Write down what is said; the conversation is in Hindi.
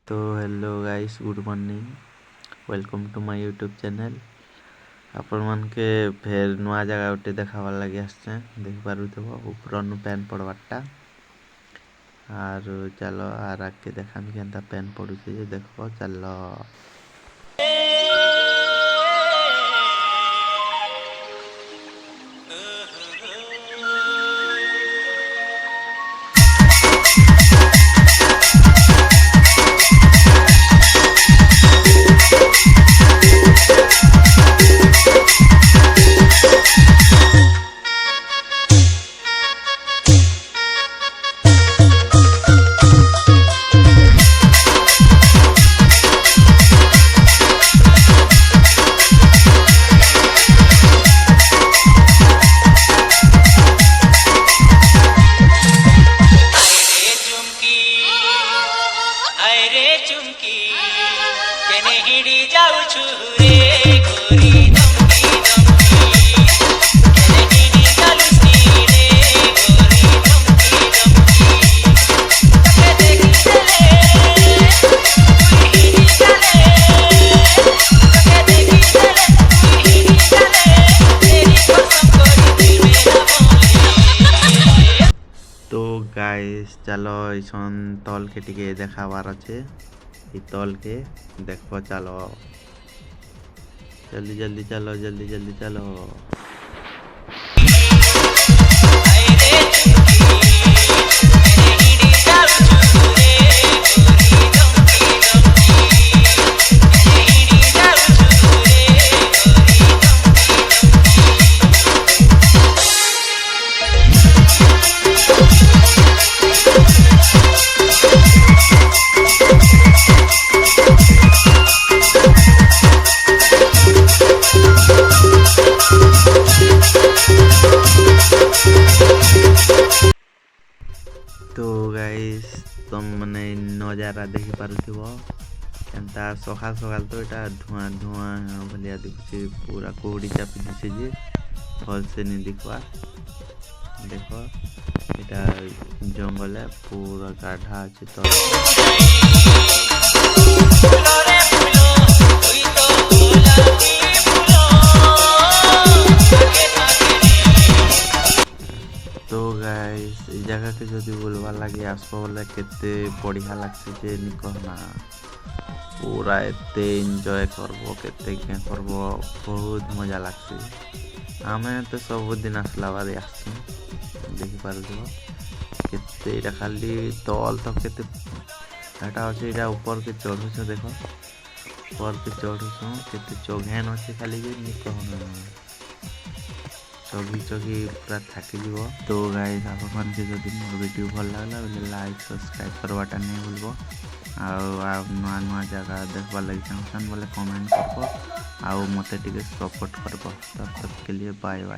तो hello guys, good morning. Welcome to my YouTube channel. आपण मन के फेर नुआ जगह उठे देखावार लगे आसचे। देख पारुथबो ऊपर पैन पड़वाटा आर चलो आर आके देखामी केनता पैन पड़ुचे जे देखो चलो। चुमकी केने हिड़ी जाऊ छु रे गोरी दमकी दमकी केने हिड़ी जालू सी रे गोरी दमकी दमकी तके देखी चले तू हिड़ी चले तके देखी चले तू हिड़ी चले तेरी कसम करी दिल मेरा बोले। तो गाइस चलो इसन तल के टिके देखावार अच्छे। तल के देखो चलो जल्दी जल्दी चलो जल्दी जल्दी चलो। तो गाइस तुम मैंने नजारा देखी पारुथिबो केनता सकाल सकाल तो एटा धुआं धुआं भलिया दिखुचे। पूरा कोहड़ी चापी दिसे जे फल से नहीं दिखवा। देखो एटा जंगल है पूरा गाढ़ा अच्छे तो तो गाइस ई जगह के जदि बोलवा लगे आसपा बोले केते बढ़िया लागसे जे नि कहना। पूरा एते एंजॉय करबो केते के करबो बहुत मजा लागसे। आमे तो सब दिन आसला बारे आसछु देखि पारुथबो केते एटा खाली तल तक केते एटा अछि। एटा ऊपर के चढ़ुछ देखो ऊपर के चढ़ुछ केते चोघेन अछि खाली जे नि कहना चौगी चौगी पूरा थकी जीव। तो गाइस आपन के जदि मोर वीडियो भल लागला बोले लाइक सब्सक्राइब करवाटा नहीं भूलबो। आ नुआ नुआ जगह देखबा लगी चाहछन बोले कमेंट करबो आ मते टिके सपोर्ट करबो। तब तक के लिए बाय बाय।